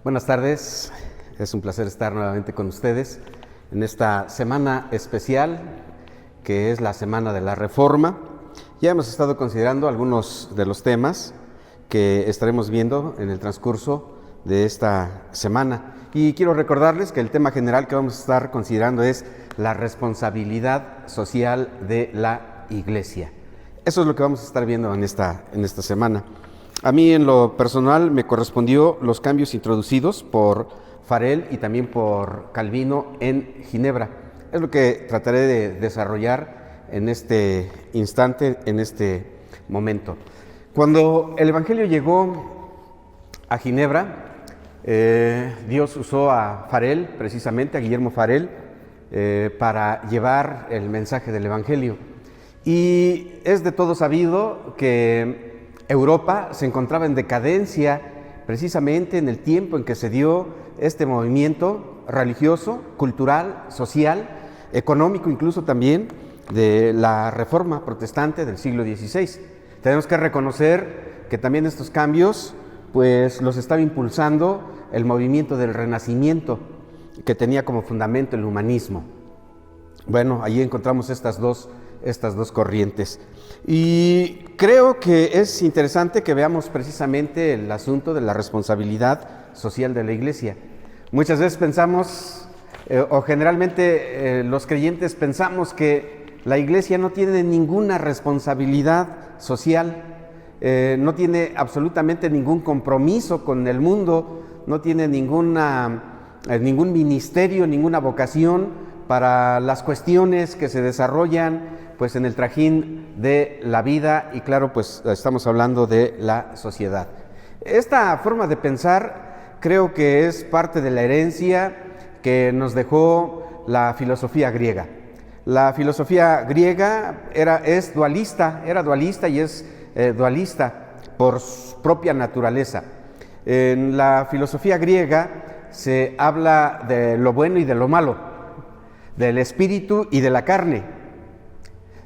Buenas tardes, es un placer estar nuevamente con ustedes en esta semana especial que es la Semana de la Reforma. Ya hemos estado considerando algunos de los temas que estaremos viendo en el transcurso de esta semana y quiero recordarles que el tema general que vamos a estar considerando es la responsabilidad social de la Iglesia. Eso es lo que vamos a estar viendo en esta semana. A mí en lo personal me correspondió los cambios introducidos por Farel y también por Calvino en Ginebra. Es lo que trataré de desarrollar en este instante, en este momento. Cuando el Evangelio llegó a Ginebra, Dios usó a Farel, precisamente a Guillermo Farel, para llevar el mensaje del Evangelio. Y es de todo sabido que Europa se encontraba en decadencia precisamente en el tiempo en que se dio este movimiento religioso, cultural, social, económico incluso también de la Reforma protestante del siglo XVI. Tenemos que reconocer que también estos cambios pues los estaba impulsando el movimiento del Renacimiento, que tenía como fundamento el humanismo. Bueno, allí encontramos estas dos corrientes. Y creo que es interesante que veamos precisamente el asunto de la responsabilidad social de la Iglesia. Muchas veces pensamos, o generalmente los creyentes pensamos que la Iglesia no tiene ninguna responsabilidad social, no tiene absolutamente ningún compromiso con el mundo, no tiene ningún ministerio, ninguna vocación para las cuestiones que se desarrollan pues en el trajín de la vida y claro, pues estamos hablando de la sociedad. Esta forma de pensar creo que es parte de la herencia que nos dejó la filosofía griega. La filosofía griega era dualista y es dualista por su propia naturaleza. En la filosofía griega se habla de lo bueno y de lo malo, del espíritu y de la carne,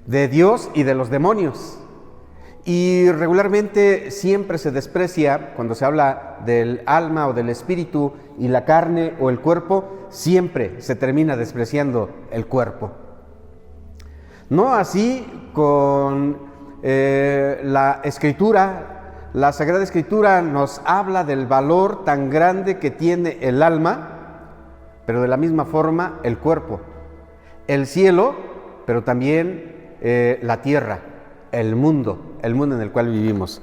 de Dios y de los demonios. Y regularmente siempre se desprecia, cuando se habla del alma o del espíritu y la carne o el cuerpo, siempre se termina despreciando el cuerpo. No así con la Escritura. La Sagrada Escritura nos habla del valor tan grande que tiene el alma, pero de la misma forma el cuerpo, el cielo, pero también la tierra, el mundo en el cual vivimos.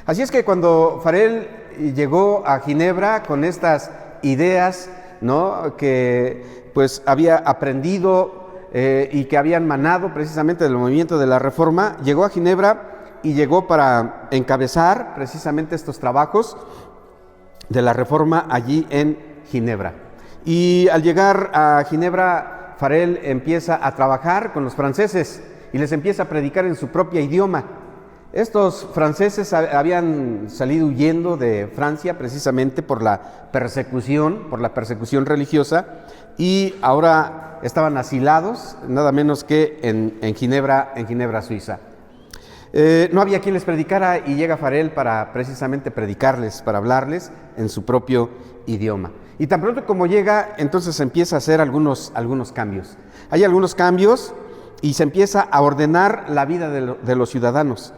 Así es que cuando Farel llegó a Ginebra con estas ideas, ¿no?, que pues había aprendido y que habían manado precisamente del movimiento de la Reforma, llegó a Ginebra y llegó para encabezar precisamente estos trabajos de la Reforma allí en Ginebra. Y al llegar a Ginebra, Farel empieza a trabajar con los franceses y les empieza a predicar en su propio idioma. Estos franceses habían salido huyendo de Francia precisamente por la persecución religiosa y ahora estaban asilados nada menos que en Ginebra, Suiza. No había quien les predicara y llega Farel para precisamente predicarles, para hablarles en su propio idioma. Y tan pronto como llega, entonces empieza a hacer algunos cambios. Hay algunos cambios y se empieza a ordenar la vida de los ciudadanos.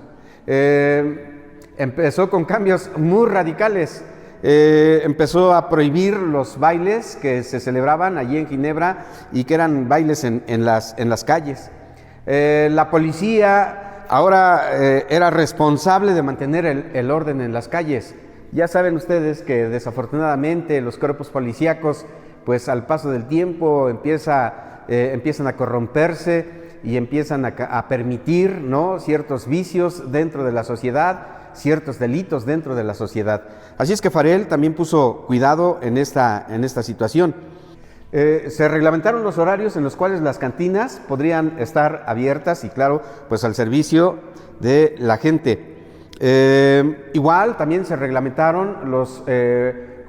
Empezó con cambios muy radicales. Empezó a prohibir los bailes que se celebraban allí en Ginebra y que eran bailes en las calles. La policía ahora era responsable de mantener el orden en las calles. Ya saben ustedes que desafortunadamente los cuerpos policíacos, pues al paso del tiempo empiezan a corromperse y empiezan a permitir, ¿no?, ciertos vicios dentro de la sociedad, ciertos delitos dentro de la sociedad. Así es que Farel también puso cuidado en esta situación. Se reglamentaron los horarios en los cuales las cantinas podrían estar abiertas y claro, pues al servicio de la gente. Igual también se reglamentaron los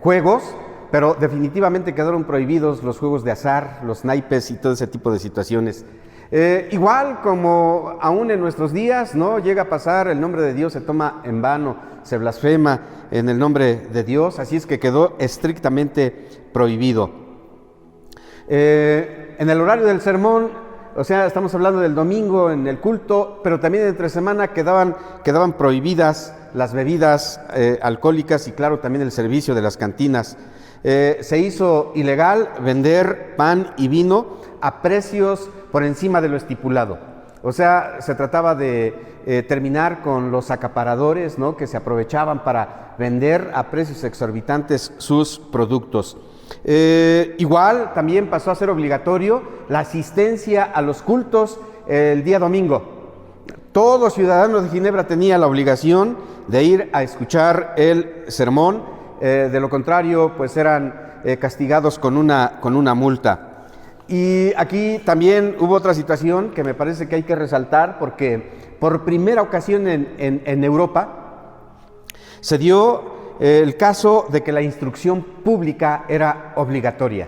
juegos, pero definitivamente quedaron prohibidos los juegos de azar, los naipes y todo ese tipo de situaciones. Igual como aún en nuestros días, ¿no? Llega a pasar, el nombre de Dios se toma en vano, se blasfema en el nombre de Dios, así es que quedó estrictamente prohibido. En el horario del sermón, o sea, estamos hablando del domingo en el culto, pero también entre semana quedaban prohibidas las bebidas alcohólicas y claro, también el servicio de las cantinas. Se hizo ilegal vender pan y vino a precios por encima de lo estipulado. O sea, se trataba de terminar con los acaparadores, ¿no?, que se aprovechaban para vender a precios exorbitantes sus productos. Igual también pasó a ser obligatorio la asistencia a los cultos el día domingo. Todo ciudadano de Ginebra tenía la obligación de ir a escuchar el sermón, de lo contrario pues eran castigados con una multa. Y aquí también hubo otra situación que me parece que hay que resaltar, porque por primera ocasión en Europa se dio el caso de que la instrucción pública era obligatoria.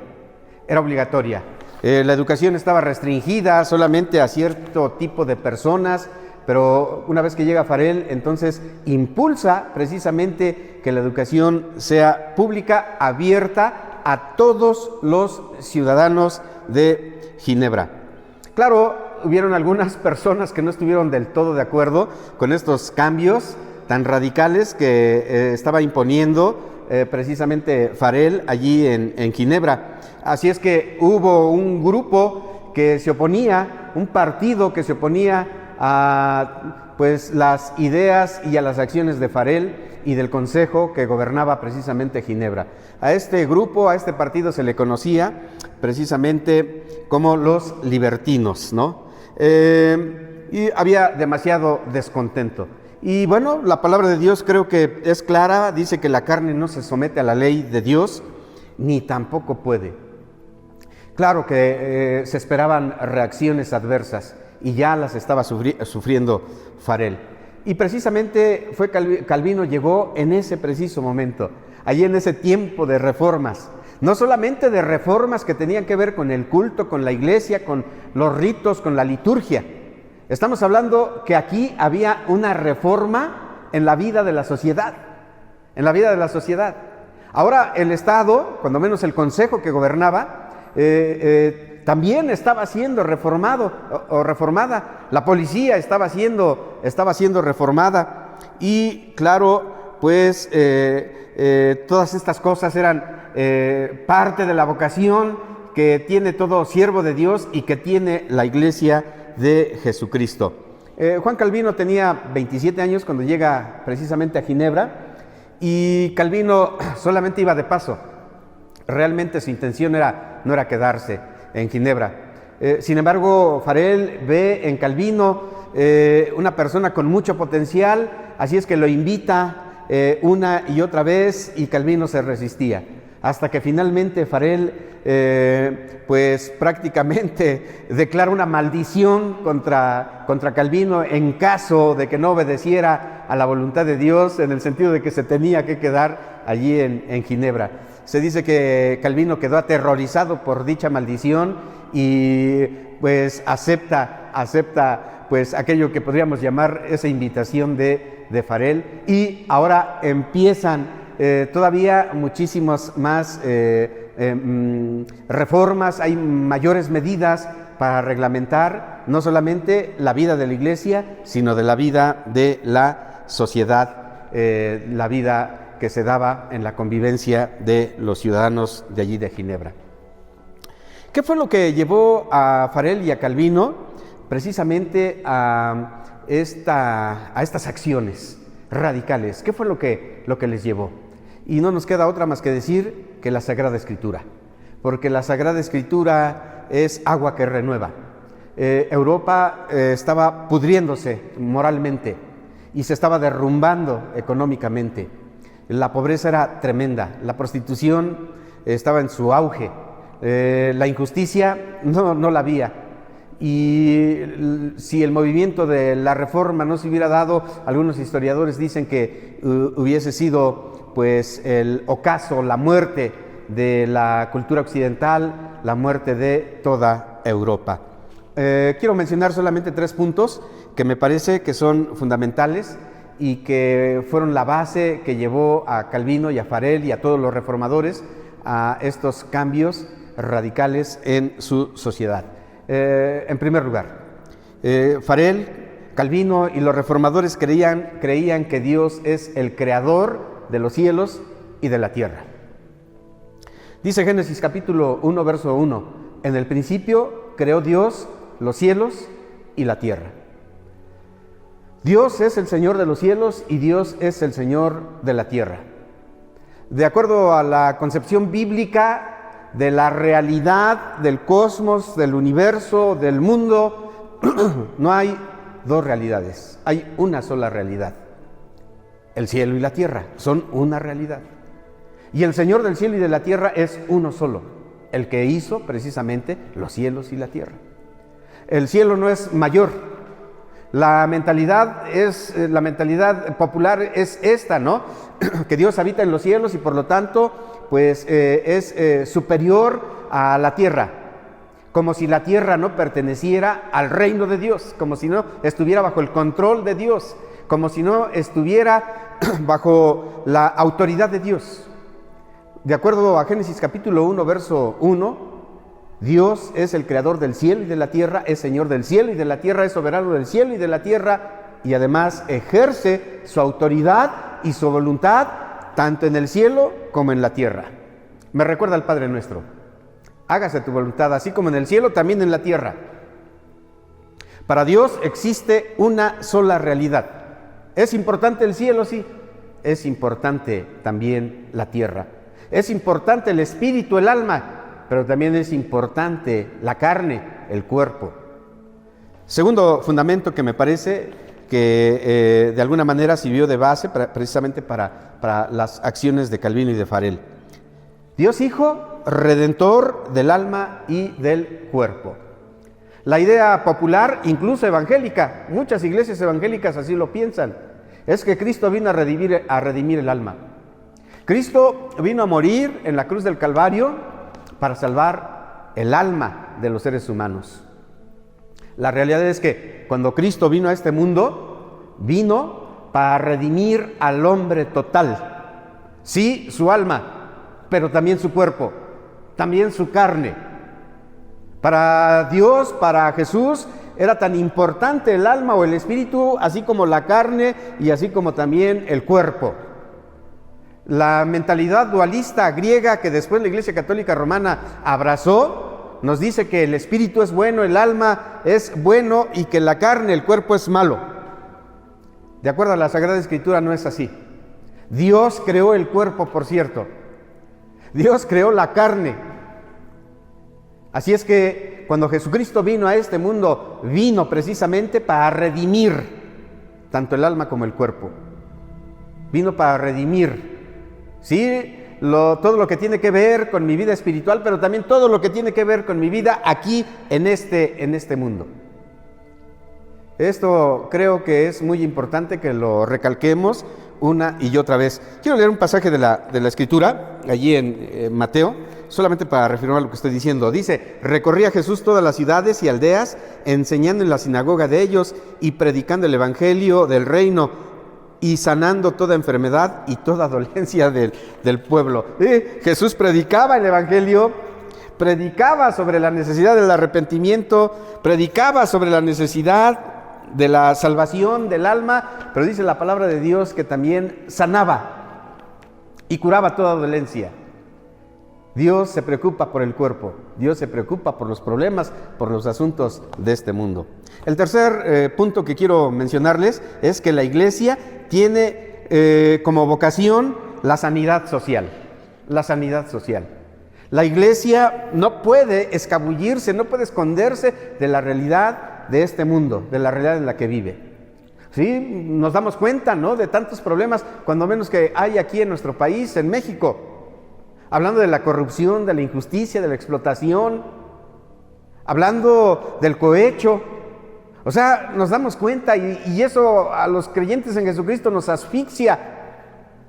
La educación estaba restringida solamente a cierto tipo de personas, pero una vez que llega Farel, entonces impulsa precisamente que la educación sea pública, abierta a todos los ciudadanos de Ginebra. Claro, hubieron algunas personas que no estuvieron del todo de acuerdo con estos cambios tan radicales que estaba imponiendo precisamente Farel allí en Ginebra. Así es que hubo un grupo que se oponía, un partido que se oponía a pues las ideas y a las acciones de Farel y del consejo que gobernaba precisamente Ginebra. A este grupo, a este partido se le conocía precisamente como los libertinos, ¿no? Y había demasiado descontento. Y bueno, la palabra de Dios creo que es clara, dice que la carne no se somete a la ley de Dios, ni tampoco puede. Claro que se esperaban reacciones adversas y ya las estaba sufriendo Farel. Y precisamente Calvino llegó en ese preciso momento, allí en ese tiempo de reformas, no solamente de reformas que tenían que ver con el culto, con la iglesia, con los ritos, con la liturgia. Estamos hablando que aquí había una reforma en la vida de la sociedad, Ahora el Estado, cuando menos el consejo que gobernaba, también estaba siendo reformado o reformada. La policía estaba siendo reformada y claro, pues todas estas cosas eran parte de la vocación que tiene todo siervo de Dios y que tiene la Iglesia de Jesucristo. Juan Calvino tenía 27 años cuando llega precisamente a Ginebra y Calvino solamente iba de paso. Realmente su intención no era quedarse en Ginebra. Sin embargo, Farel ve en Calvino una persona con mucho potencial, así es que lo invita una y otra vez y Calvino se resistía. Hasta que finalmente Farel pues prácticamente declara una maldición contra Calvino en caso de que no obedeciera a la voluntad de Dios, en el sentido de que se tenía que quedar allí en Ginebra. Se dice que Calvino quedó aterrorizado por dicha maldición y pues acepta pues aquello que podríamos llamar esa invitación de Farel, y ahora empiezan todavía muchísimas más reformas, hay mayores medidas para reglamentar no solamente la vida de la iglesia, sino de la vida de la sociedad, la vida que se daba en la convivencia de los ciudadanos de allí de Ginebra. ¿Qué fue lo que llevó a Farel y a Calvino precisamente a estas acciones radicales? ¿Qué fue lo que les llevó? Y no nos queda otra más que decir que la Sagrada Escritura, porque la Sagrada Escritura es agua que renueva. Europa estaba pudriéndose moralmente y se estaba derrumbando económicamente. La pobreza era tremenda, la prostitución estaba en su auge, la injusticia no la había. Y si el movimiento de la Reforma no se hubiera dado, algunos historiadores dicen que hubiese sido pues el ocaso, la muerte de la cultura occidental, la muerte de toda Europa. Quiero mencionar solamente 3 puntos que me parece que son fundamentales y que fueron la base que llevó a Calvino y a Farel y a todos los reformadores a estos cambios radicales en su sociedad. En primer lugar, Farel, Calvino y los reformadores creían que Dios es el creador de los cielos y de la tierra. Dice Génesis capítulo 1, verso 1, en el principio creó Dios los cielos y la tierra. Dios es el Señor de los cielos y Dios es el Señor de la tierra. De acuerdo a la concepción bíblica de la realidad del cosmos, del universo, del mundo, no hay 2 realidades, hay una sola realidad. El cielo y la tierra son una realidad. Y el Señor del cielo y de la tierra es uno solo, el que hizo precisamente los cielos y la tierra. El cielo no es mayor. La mentalidad popular es esta, ¿no? Que Dios habita en los cielos y por lo tanto, pues es superior a la tierra. Como si la tierra no perteneciera al reino de Dios, como si no estuviera bajo el control de Dios, como si no estuviera bajo la autoridad de Dios. De acuerdo a Génesis capítulo 1, verso 1, Dios es el creador del cielo y de la tierra, es Señor del cielo y de la tierra, es soberano del cielo y de la tierra, y además ejerce su autoridad y su voluntad tanto en el cielo como en la tierra. Me recuerda al Padre Nuestro: hágase tu voluntad, así como en el cielo, también en la tierra. Para Dios existe una sola realidad. ¿Es importante el cielo? Sí. Es importante también la tierra. Es importante el espíritu, el alma, pero también es importante la carne, el cuerpo. Segundo fundamento que me parece que de alguna manera sirvió de base precisamente para las acciones de Calvino y de Farel. Dios Hijo, redentor del alma y del cuerpo. La idea popular, incluso evangélica, muchas iglesias evangélicas así lo piensan, es que Cristo vino a redimir el alma. Cristo vino a morir en la cruz del Calvario para salvar el alma de los seres humanos. La realidad es que cuando Cristo vino a este mundo, vino para redimir al hombre total. Sí, su alma, pero también su cuerpo, también su carne. Para Dios, para Jesús, era tan importante el alma o el espíritu, así como la carne y así como también el cuerpo. La mentalidad dualista griega que después la Iglesia Católica Romana abrazó, nos dice que el espíritu es bueno, el alma es bueno y que la carne, el cuerpo es malo. De acuerdo a la Sagrada Escritura no es así. Dios creó el cuerpo, por cierto. Dios creó la carne. Así es que cuando Jesucristo vino a este mundo, vino precisamente para redimir tanto el alma como el cuerpo. Vino para redimir. Sí, todo lo que tiene que ver con mi vida espiritual, pero también todo lo que tiene que ver con mi vida aquí en este mundo. Esto creo que es muy importante que lo recalquemos una y otra vez. Quiero leer un pasaje de la Escritura, allí en Mateo, solamente para reafirmar lo que estoy diciendo. Dice: recorría Jesús todas las ciudades y aldeas, enseñando en la sinagoga de ellos y predicando el evangelio del reino, y sanando toda enfermedad y toda dolencia del pueblo. Jesús predicaba el evangelio, predicaba sobre la necesidad del arrepentimiento, predicaba sobre la necesidad de la salvación del alma, pero dice la palabra de Dios que también sanaba y curaba toda dolencia. Dios se preocupa por el cuerpo, Dios se preocupa por los problemas, por los asuntos de este mundo. El tercer punto que quiero mencionarles es que la iglesia tiene como vocación la sanidad social. La sanidad social. La iglesia no puede escabullirse, no puede esconderse de la realidad de este mundo, de la realidad en la que vive. Sí, nos damos cuenta, ¿no?, de tantos problemas, cuando menos que hay aquí en nuestro país, en México. Hablando de la corrupción, de la injusticia, de la explotación, hablando del cohecho. O sea, nos damos cuenta y eso a los creyentes en Jesucristo nos asfixia.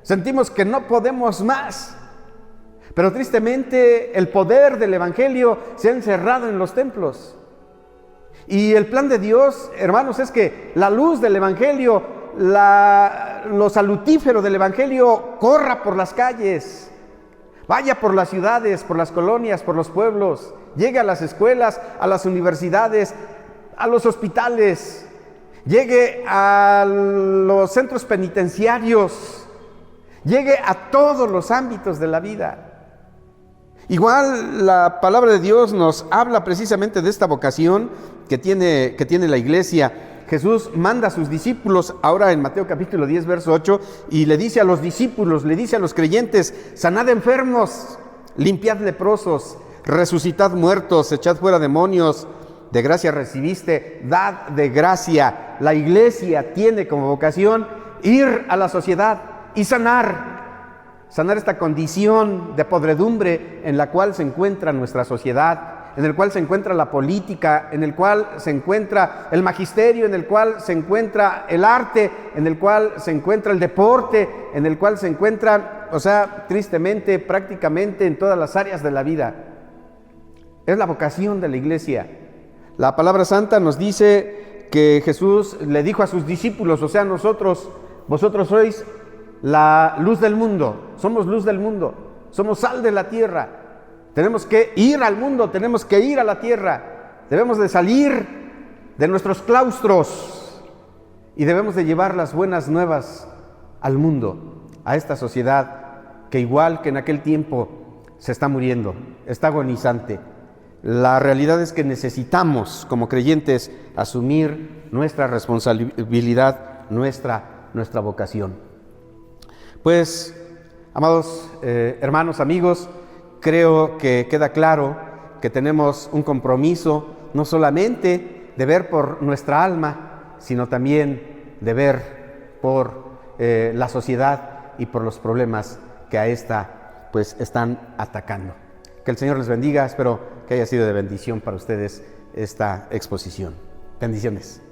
Sentimos que no podemos más. Pero tristemente el poder del evangelio se ha encerrado en los templos. Y el plan de Dios, hermanos, es que la luz del Evangelio, lo salutífero del Evangelio corra por las calles, vaya por las ciudades, por las colonias, por los pueblos, llegue a las escuelas, a las universidades, a los hospitales, llegue a los centros penitenciarios, llegue a todos los ámbitos de la vida. Igual la palabra de Dios nos habla precisamente de esta vocación que tiene la iglesia. Jesús manda a sus discípulos, ahora en Mateo capítulo 10, verso 8, y le dice a los discípulos, le dice a los creyentes: sanad enfermos, limpiad leprosos, resucitad muertos, echad fuera demonios, de gracia recibiste, dad de gracia. La iglesia tiene como vocación ir a la sociedad y sanar esta condición de podredumbre en la cual se encuentra nuestra sociedad, en el cual se encuentra la política, en el cual se encuentra el magisterio, en el cual se encuentra el arte, en el cual se encuentra el deporte, en el cual se encuentra, tristemente, prácticamente en todas las áreas de la vida. Es la vocación de la iglesia. La palabra santa nos dice que Jesús le dijo a sus discípulos, nosotros: vosotros sois la luz del mundo, somos luz del mundo, somos sal de la tierra. Tenemos que ir al mundo, tenemos que ir a la tierra, debemos de salir de nuestros claustros y debemos de llevar las buenas nuevas al mundo, a esta sociedad que, igual que en aquel tiempo, se está muriendo, está agonizante. La realidad es que necesitamos, como creyentes, asumir nuestra responsabilidad, nuestra vocación. Pues, amados hermanos, amigos, creo que queda claro que tenemos un compromiso no solamente de ver por nuestra alma, sino también de ver por la sociedad y por los problemas que a esta pues están atacando. Que el Señor les bendiga. Espero que haya sido de bendición para ustedes esta exposición. Bendiciones.